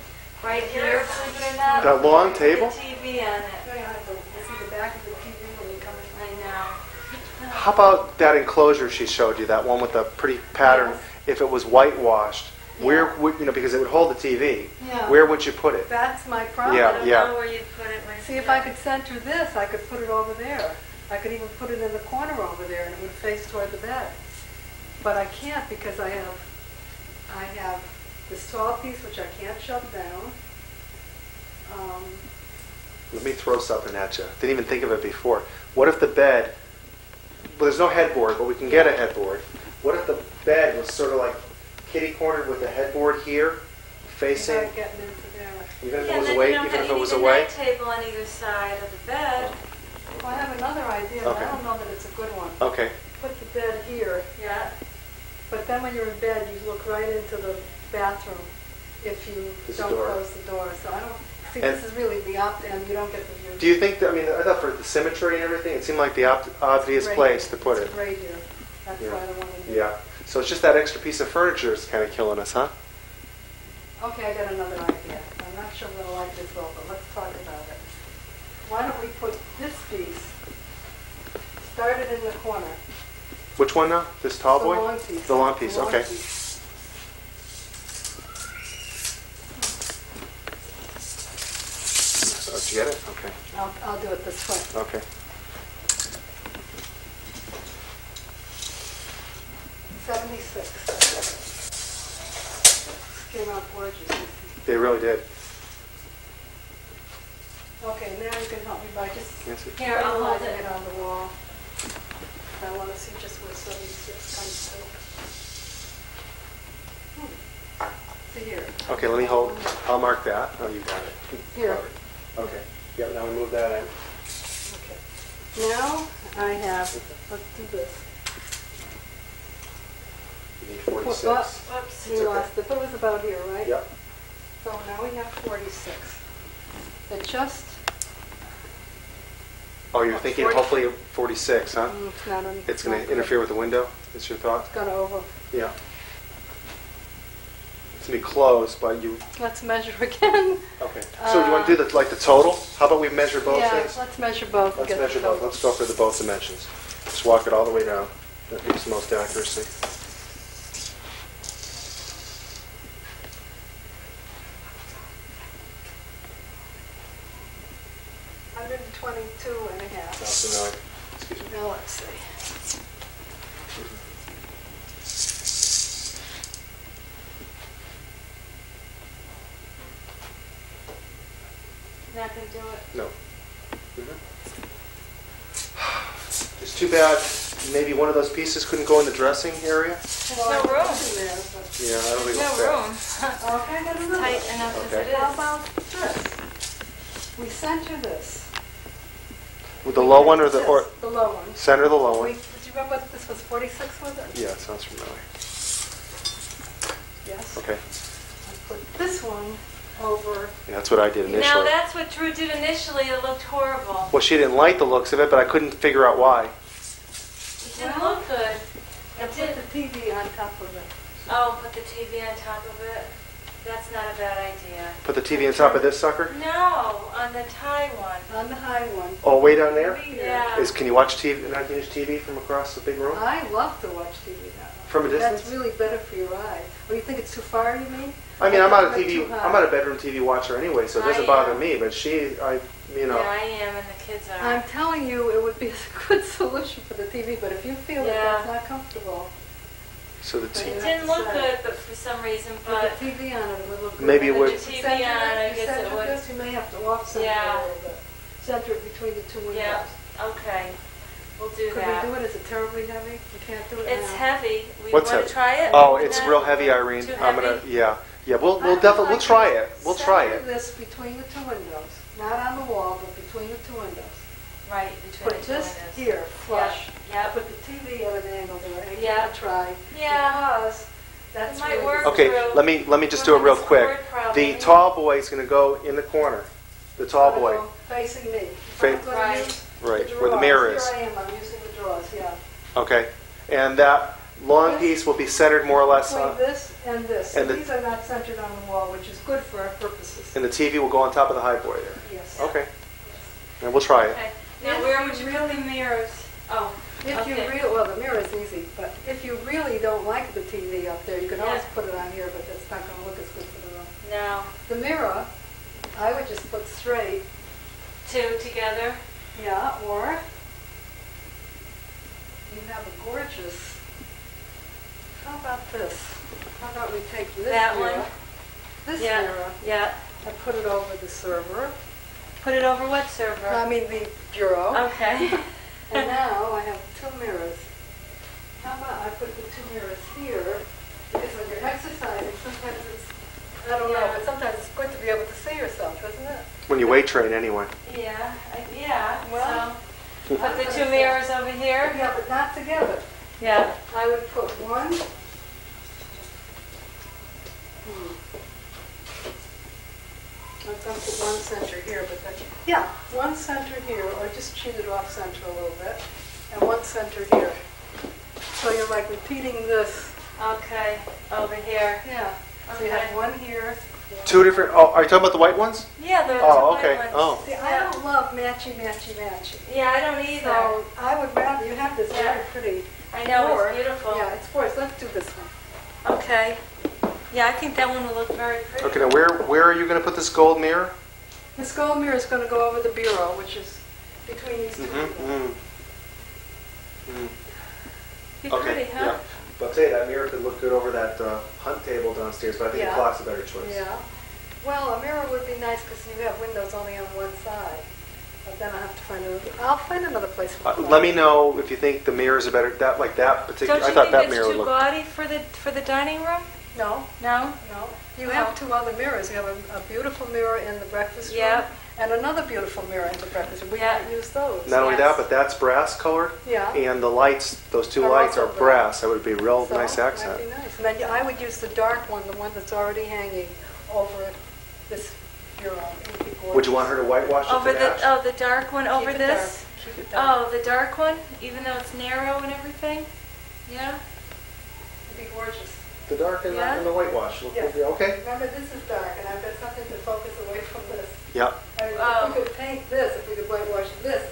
right here, believe it or not. That long table? With the TV on it. I have to see the back of the TV when you come in. I know. How about that enclosure she showed you, that one with the pretty pattern? Yes. If it was whitewashed, where would, you know, because it would hold the TV, Yeah. where would you put it? That's my problem. Yeah. I don't know where you'd put it. See, if I could center this, I could put it over there. I could even put it in the corner over there, and it would face toward the bed. But I can't because I have this tall piece which I can't shove down. Let me throw something at you. Didn't even think of it before. What if the bed, well, there's no headboard, but we can get a headboard. What if the bed was sort of like kitty cornered with the headboard here, facing, Without getting into there. even if Yeah, it was and away, then you even if it was need a away? night table on either side of the bed. Well, I have another idea, but Okay. I don't know that it's a good one. Okay. Put the bed here, Yeah. but then when you're in bed, you look right into the bathroom if you There's a don't door. close the door. So I don't see, And- this is really the and you don't get the view. Do you think that, I mean, I thought for the symmetry and everything, it seemed like the obvious Right place here. to put it. It's right here. That's Yeah. why I don't want to do Yeah. So it's just that extra piece of furniture is kind of killing us, huh? Okay, I got another idea. I'm not sure I'm going to like this well, but let's talk about it. Why don't we put this piece, start it in the corner. Which one now? This tall The boy? long piece. The long piece, The long okay. piece. So, did you get it? Okay. I'll do it this way. Okay. 76. Came out gorgeous. They really did. Okay, now you can help me by just Nancy? Here, I'll hold visualizing it. it on the wall. I want to see just where 76 comes to. To here. Okay, let me hold. I'll mark that. Oh, you got it. Here. Okay. Yeah, now we move that in. Okay. Now I have, let's do this. You need 46. Whoops. We lost it, but it was about here, right? Yep. So now we have 46. It just, Oh, you're thinking 40. hopefully 46, huh? it's not on. It's going to interfere with the window? Is your thought? It's going to over. Yeah. It's going to be close, but you... Let's measure again. Okay. So you want to do the, like the total? How about we measure both Yeah, things? let's measure both. and Let's get the measure both. total. Let's go for the both dimensions. Just walk it all the way down. That gives the most accuracy. $122 and a half. So now, excuse me. Now let's see. Not gonna do it. No. It's too bad maybe one of those pieces couldn't go in the dressing area. Well, no I put room. it in there, but- Yeah, I don't think No it'll fit. room. Okay, I got another Tight one. enough as Okay. it How is. about this? We center this. With the low one or the This, the low one. center the low We, one? did you remember what this was 46 was it? Yeah, it sounds familiar. Yes. Okay. I put this one over. Yeah, that's what I did Now initially. that's what Drew did initially. It looked horrible. Well, she didn't like the looks of it, but I couldn't figure out why. It didn't Well, look good. I It put did. the TV on top of it. Oh, put the TV on top of it. That's not a bad idea. Put the TV on top of this sucker? No, on the tie one. On the high one. Oh, way down there? Yeah. Can you watch TV, 19-inch TV from across the big room? I love to watch TV now. From a That's distance? really better for your eye. Well, you think it's too far, you mean? I mean, I'm not a Not TV. too high. I'm not a bedroom TV watcher anyway, so it doesn't I bother am. me. But she, you know. Yeah, I am, and the kids are. I'm telling you, it would be a good solution for the TV, but if you feel that Yeah. that's not comfortable, So the But TV. It didn't look good, but for some reason, With but the TV on it would look good. Maybe it And would- if you TV on it, I you guess it center would. this, you may have to off-center Yeah. it a little bit. Center it between the two windows. yeah, okay, we'll do Could that. we do it? Is it terribly heavy? We can't do it It's now. heavy. We What's want heavy? to try it? Oh, it's No? real heavy, Irene. Too I'm gonna, heavy? yeah. We'll I would definitely, like we'll try to it. We'll try center it. this between the two windows, not on the wall, but between the two windows. Right, between Put the two this windows. here, flush. Yeah. Put the TV at an angle there, and Yeah. give it a try. Yeah. Because that's It might really- work. Okay, through. let me just do We're it real having quick. cord problem. The tall boy is gonna go in the corner. The tall Gonna boy. go Facing me. Fa- I'm gonna Right. use Right, the where the drawers. mirror is. Here I am, I'm using the drawers, yeah. Okay. And that long piece will be centered more or less Between on, this and this. and So the- these are not centered on the wall, which is good for our purposes. and the TV will go on top of the high boy there. Yes. Okay. And we'll try it. Okay, now where would you put the mirrors? Oh, If you okay. really, well, the mirror is easy, but if you really don't like the TV up there, you can always Yeah. put it on here, but that's not going to look as good for the room. No, The mirror, I would just put straight, two together. yeah, or you have a gorgeous, how about this? How about we take this That mirror, one? this Yeah. mirror, Yeah. and put it over the server, Put it over what server? I mean the bureau, Okay. and now I have two mirrors. How about I put the two mirrors here, because when you're exercising, sometimes it's, I don't know, Yeah. but sometimes it's good to be able to see yourself, isn't it? When you weight train anyway. Yeah, yeah, Well, so put the two mirrors over here. Yeah, but not together. Yeah. I would put one. I'm going to put one center here, but then, yeah, one center here, or just cheat it off center a little bit, and one center here. So you're like repeating this. Okay, over here. Yeah. So you have Okay. one here. Two different, oh, are you talking about the white ones? Yeah, the Oh, two okay. white Oh. ones. See, I don't love matchy. Yeah, I don't either. So I would rather, you have this Yeah. very pretty. I know, board. it's beautiful. Yeah, it's forced. Let's do this one. Okay. Yeah, I think that one will look very pretty. Okay, now where are you going to put this gold mirror? This gold mirror is going to go over the bureau, which is between these two Mm-hmm. windows. Be Okay, pretty, huh? yeah. But I'll tell you, that mirror could look good over that hunt table downstairs, but I think Yeah. the clock's a better choice. Yeah. Well, a mirror would be nice because you have windows only on one side. But then I'll find another place for the Let me know if you think the mirrors are better, that particular, Don't I you thought think that it's mirror too looked. gaudy for the dining room? No, No? no. You have two other mirrors. You have a beautiful mirror in the breakfast room Yep. and another beautiful mirror in the breakfast room. We Yeah. might use those. Not only Yes. that, but that's brass colored, Yeah. and the lights, those two Are lights also are brass. That would be a real So, nice accent. That'd be nice. And then I would use the dark one, the one that's already hanging over this bureau. It would be gorgeous. Would you want her to whitewash it Over to the match? the dark one over Keep it this? dark. Keep it dark. Oh, the dark one, even though it's narrow and everything? Yeah? It'd be gorgeous. The dark and, Yeah. and the whitewash. Yes. Okay? Remember, this is dark, and I've got something to focus away from this. Yeah. Oh. If we could paint this, if we could whitewash this,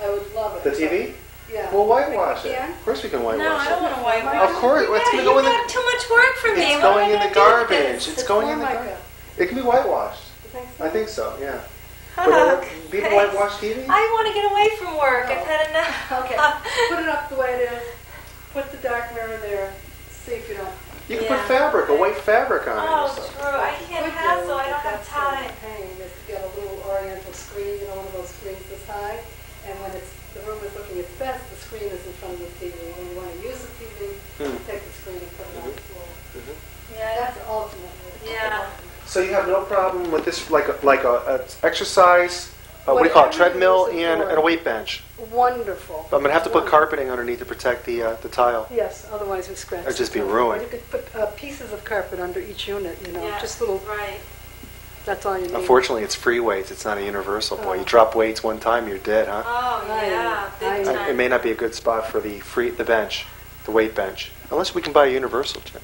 I would love it. The TV? Yeah. We'll whitewash We it. can? Of course we can whitewash No, I it. don't want to whitewash. Of course, it's Yeah, gonna go in you the. got too much work for me. It's What going am I in the gonna do with garbage. this? It's going in the Formica. garbage. It can be whitewashed. You think so? I think so. Yeah. Oh, But people okay. whitewash TV? I want to get away from work. No. I've had enough. Okay. Put it up the way it is. Put the dark mirror there. See if you don't. You can Yeah. put fabric, a white fabric on it. or Oh, something. true. I can't Would hassle. you? I don't have That's the time. pain is to get a little oriental screen, you know, one of those screens this high. And when the room is looking its best, the screen is in front of the TV. When you want to use the TV, take the screen and put it on the floor. Yeah. That's ultimately. Yeah. So you have no problem with this, like a exercise, what do you call it, Whatever you treadmill use it and for. a weight bench. Wonderful. But I'm gonna have to put Wonderful. carpeting underneath to protect the tile. Yes, otherwise we scratch. It'd just the be carpet. ruined. Or you could put pieces of carpet under each unit, you know, Yeah. just little, Right. that's all you need. Unfortunately, it's free weights. It's not a universal. Boy, you Oh. drop weights one time, you're dead, huh? Oh, yeah. Big I- time. It may not be a good spot for the bench, the weight bench, unless we can buy a universal, Jim.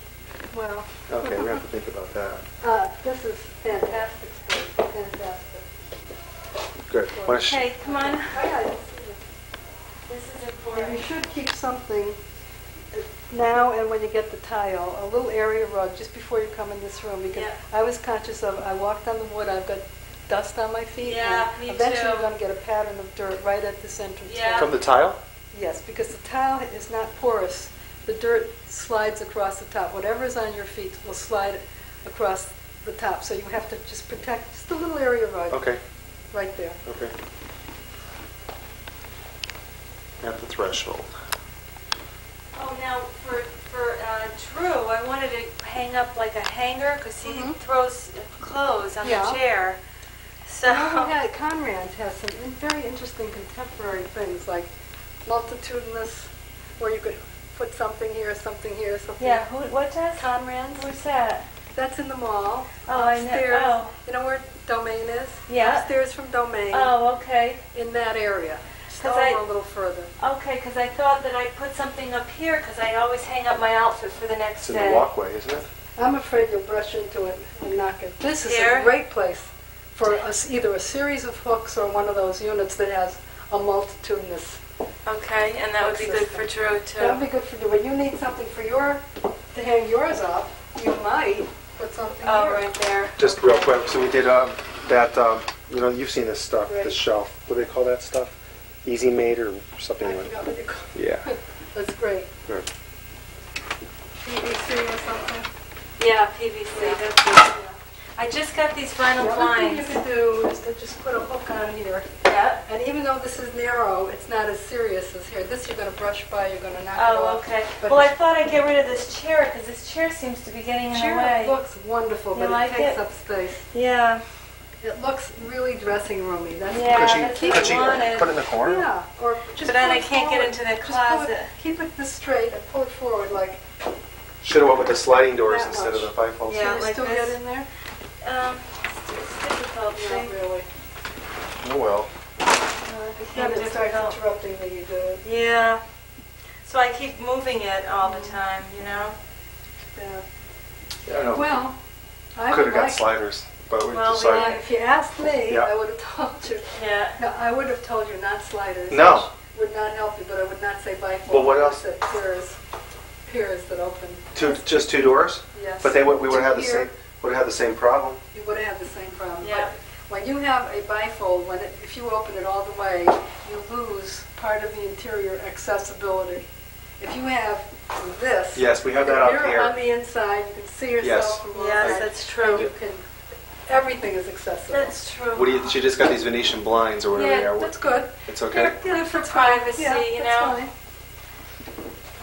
Well, Okay, we have to think about that. this is fantastic space, fantastic. Good. Wanna Okay, come on. Oh, yeah, this This is is- and important. you should keep something now and when you get the tile, a little area rug just before you come in this room, because Yeah. I was conscious of, I walked on the wood, I've got dust on my feet. Yeah, and me eventually too. you're going to get a pattern of dirt right at this entrance. Yeah. From the tile? Yes, because the tile is not porous the dirt slides across the top. Whatever's on your feet will slide across the top. So you have to just protect just a little area Okay. right there. Okay. At the threshold. Oh, now for Drew, I wanted to hang up like a hanger because he throws clothes on Yeah. the chair. So Yeah, Conrad has some very interesting contemporary things like multitudinous, where you could put something here, something here, something. yeah, what does? Conrad's. Where's that? That's in the mall. Oh, I know. Upstairs. Oh. You know where Domain is? Yeah. Upstairs from Domain. Oh, okay. In that area. Just 'Cause over a little further. Okay, because I thought that I'd put something up here because I always hang up my outfit for the next It's in day. the walkway, isn't it? I'm afraid you'll brush into it and knock it. This is Here? a great place for either a series of hooks or one of those units that has a multitudinous. Okay, and that would be good for Drew That would too. be good for you. When you need something for to hang yours up, you might put something Oh, here. right there. Just real quick, so we did that, you know, you've seen this stuff, Right. this shelf. What do they call that stuff? Easy made or I something like forgot that? what you call Yeah. it. That's great. Good. PVC or something. Yeah, PVC. That's good. I just got these vinyl The other thing you blinds. could do is to just put a hook on here. Yeah. And even though this is narrow, it's not as serious as here. This you're going to brush by, you're going to knock it Oh, off. okay. But Well, I thought I'd get rid of this chair because this chair seems to be getting in the chair way. looks wonderful, You but like it takes it? up space. Yeah. It looks really dressing roomy. That's Yeah, Could you, that's could what you I wanted. put it in the corner? Yeah, or just But then pull I it can't get forward. into the Just pull it- closet. keep it this straight and pull it forward like. Should have went with the sliding doors That instead of the much. bifolds. Yeah, Can you like still this. get in there? It's difficult, Not see? really. Oh well. It's Yeah, not but it starts difficult. interrupting when you do it. Yeah. So I keep moving it all the time, you know? Yeah. I don't know. Well, I Could would have got like. sliders, but we Well, we decided. If you asked me, Yeah. I would have told you. Yeah. No, I would have told you not sliders. No. Which would not help you, but I would not say bifold. Well, what I would else? say piers that open. Just two doors? Yes. But we would have the Here, same, would have the same problem. You would have the same problem. Yeah. But when you have a bifold, if you open it all the way, you lose part of the interior accessibility. If you have this, Yes, we have you that can up mirror here. on the inside, you can see yourself Yes. from all Yes, sides, that's and true. you can, everything is accessible. That's true. What do you? She just got these Venetian blinds or whatever they Yeah, are. That's good. It's okay. Yeah, For privacy, yeah, you that's know? fine.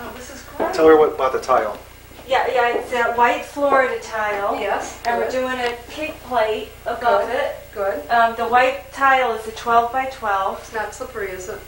Oh, this is great. Tell her what about the tile. Yeah, it's that white Florida tile. Yes, And we're good. doing a pig plate above Good. it. Good. The white tile is the 12 by 12. It's not slippery, is it?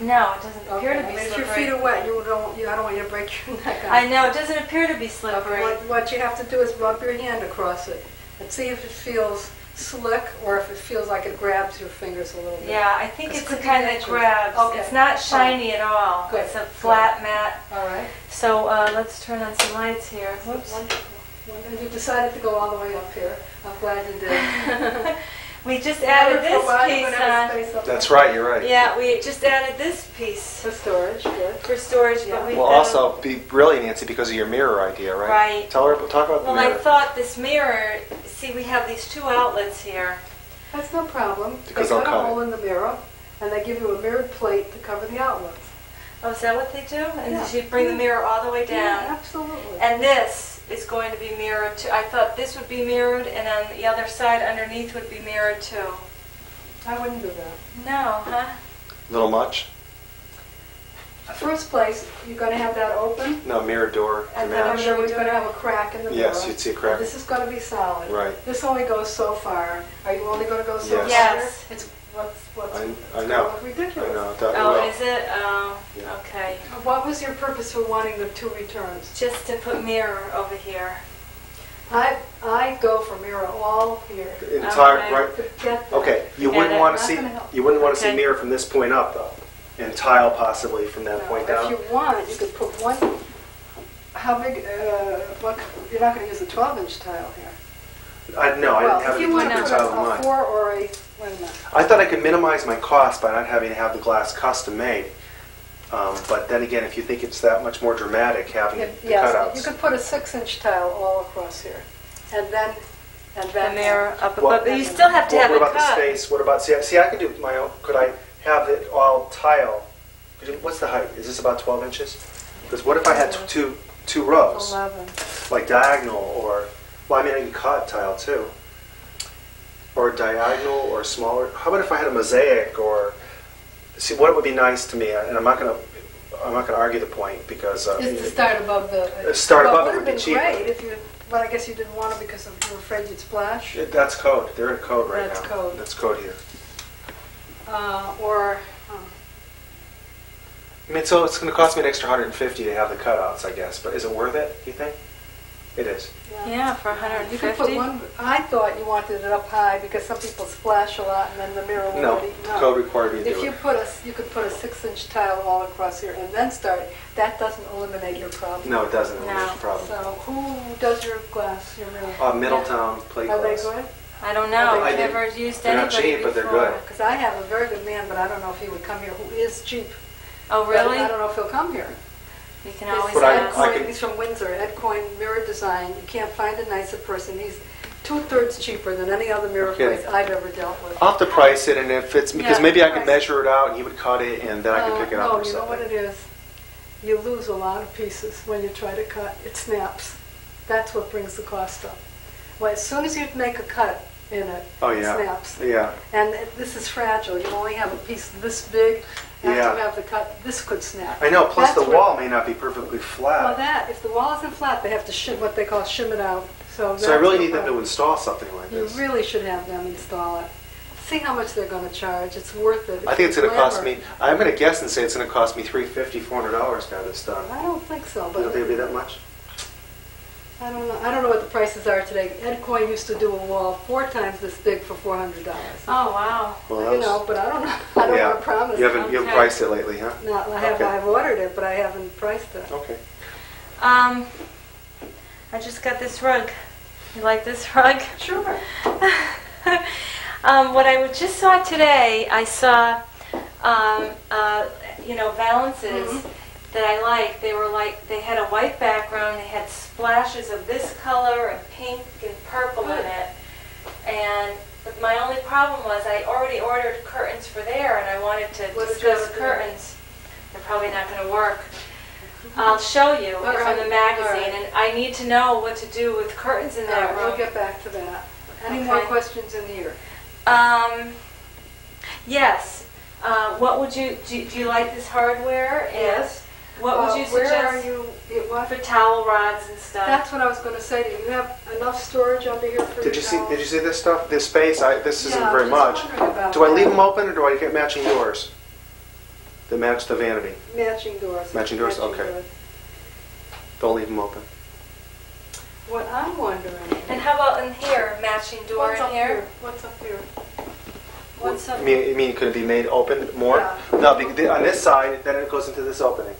No, it doesn't appear Okay. to I be mean, if your slippery. feet are wet, I don't want you to break your neck on I it. know, it doesn't appear to be Okay, slippery. what you have to do is rub your hand across it and see if it feels slick or if it feels like it grabs your fingers a little bit. Yeah, I think This it's the could be kind that natural. grabs. Okay. It's not shiny at all. Good. It's a flat mat. All right. So let's turn on some lights here. Whoops. Wonderful. You decided to go all the way up here. I'm glad you did. We just added this piece on. That's right. You're right. Yeah, we just added this piece For storage, good. for storage, but we Well, also be really Nancy because of your mirror idea, right? Right. Talk about the Well, I mirror. thought this mirror, see, we have these two outlets here. That's no problem. Because they they'll cut a cut it. hole in the mirror and they give you a mirrored plate to cover the outlets. Oh, is that what they do? And Yeah. you bring the mirror all the way Yeah, down. absolutely. And this is going to be mirrored too. I thought this would be mirrored, and on the other side underneath would be mirrored too. I wouldn't do that. No, huh? Little much? First place, you're going to have that open, No, mirror door to and then match. you're going to have a crack in the mirror. Yes, you'd see a crack. And this is going to be solid. Right. This only goes so far. Are you only going to go so Yes. far? Yes. It's what's I know. it's ridiculous. I know. That Oh, will. is it? Oh, Yeah. okay. What was your purpose for wanting the two returns? Just to put mirror over here. I go for mirror all here. Entire Okay. right. Forget that. Okay. You Forget wouldn't it. want to Not see. gonna help. You wouldn't want to see Okay. mirror from this point up though, and tile possibly from that No, point if down. you want, you could put one. How big? You're not going to use a 12-inch tile here. I no, I Well, didn't have if a you want to different put tile in a mind. 4 or a wait a minute. I thought I could minimize my cost by not having to have the glass custom made. But then again, if you think it's that much more dramatic having the Yes, cutouts. you could put a 6-inch tile all across here, and then The mirror up Well, above. But you still have to What have it about the cut. space? What about, see, I could do my own, could I have it all tile? What's the height? Is this about 12 inches? Because what if I had two rows, 11. like diagonal, or well, I mean I can cut tile too, or diagonal or smaller. How about if I had a mosaic or see what would be nice to me, and I'm not gonna argue the point because Is to start above the. Start above Well, it would be been cheaper. great if you, but I guess you didn't want to because you were afraid you'd splash. That's code. They're in code right That's now. code. That's code here. Or. I mean, so it's going to cost me an extra $150 to have the cutouts, I guess. But is it worth it? Do you think? It is. Yeah, for You could put 150. one. I thought you wanted it up high because some people splash a lot and then the mirror will No, already. code required me to If do you it. you could put a 6-inch tile all across here and then start. That doesn't eliminate your problem. No, it doesn't. No. That's the problem. So who does your glass, your mirror? Middletown plate Are they glass. good? I don't know. I I've did- never used they're not anybody cheap, but they're before. good. Because I have a very good man, but I don't know if he would come here. Who is cheap? Oh, But really? I don't know if he'll come here. You can always But I ask. can- He's from Windsor. Ed Coyne Mirror Design. You can't find a nicer person. He's 2/3 cheaper than any other mirror Okay. place I've ever dealt with. I'll have to price it, and if it's because Yeah, maybe I could price measure it out, and he would cut it, and then I could pick it up No, or you know what something. it is? You lose a lot of pieces when you try to cut. It snaps. That's what brings the cost up. Well, as soon as you make a cut in it, Oh it yeah. snaps. Yeah. And this is fragile. You only have a piece this big. After Yeah. you have the cut, this could snap. I know. Plus That's the where- wall may not be perfectly Well, flat. if the wall isn't flat, they have to what they call shim it out. So So I really that's need the them to problem. install something like You this. really should have them install it. See how much they're going to charge. It's worth it. I think it's going to cost Glamour. me. I'm going to guess and say it's going to cost me $350, $400 to have this done. I don't think so, You but don't think it'll be that much? I don't know. I don't know what the prices are today. Ed Coyne used to do a wall 4 times this big for $400. Oh, wow. Well, You that know, was- but I don't know. I don't yeah. want to promise. You haven't Okay. priced it lately, huh? No, Okay. I've ordered it, but I haven't priced it. Okay. I just got this rug. You like this rug? Sure. What I just saw today, I saw, valances that I like. They had a white background, they had splashes of this color and pink and purple in it. But my only problem was I already ordered curtains for there, and I wanted to What did you discuss order? curtains. They're probably not going to work. I'll show you All from right, the magazine, all right. and I need to know what to do with curtains in All that right, room. we'll get back to that. Any more Okay. questions in here? Yes. What would you do? You like this hardware? Yes. What would you Where suggest are you? What? for towel rods and stuff? That's what I was going to say to you. You have enough storage under here for Did your you see? towels? Did you see this stuff? This space? This isn't Yeah, very I'm much. just wondering about Do I leave that. them open, or do I get matching doors? That match the vanity. Matching doors. Matching doors, okay. doors. Don't leave them open. What I'm wondering. And how about in here, matching door What's in up here? What's up here? What's up? You mean could it be made open more? Yeah. No, because on this side, then it goes into this opening.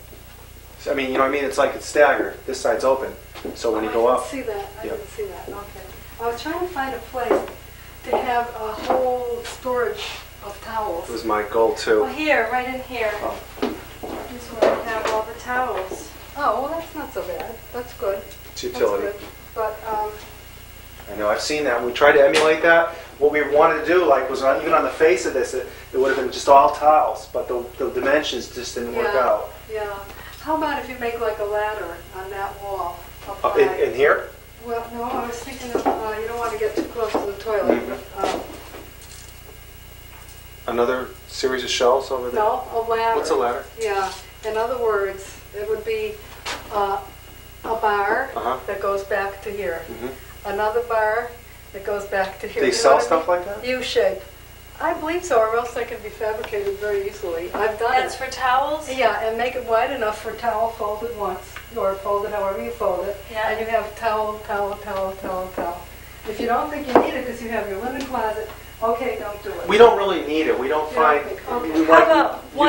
So, I mean, you know what I mean? It's like it's staggered. This side's open. So when you go I up, didn't see that. I Yeah. didn't see that. Okay. I was trying to find a place to have a whole storage of towels. it was my goal Well, too. here, right in here. Oh. This is where I have all the towels. Oh, well, that's not so bad. That's good. It's That's utility. good. But I know, I've seen that. We tried to emulate that. What we wanted to do, was even on the face of this, it would have been just all tiles, but the dimensions just didn't work Yeah. out. yeah. How about if you make like a ladder on that wall? Up Oh, high? in here? Well, no, I was thinking of, you don't want to get too close to the toilet. Mhm. But, Another series of shelves over there? no, a ladder. What's a ladder? Yeah. In other words, it would be a bar Uh-huh. that goes back to here. Mhm. Another bar that goes back to here. They You know sell what I stuff mean? like that? U-shape. I believe so, or else they can be fabricated very easily. I've done That's it. for towels? Yeah, and make it wide enough for towel folded once, or folded however you fold it. Yeah. And you have towel, towel, towel, towel, towel. If you don't think you need it because you have your linen closet, okay, don't do it. We don't really need it. We don't You don't find... think- okay. we How like- about one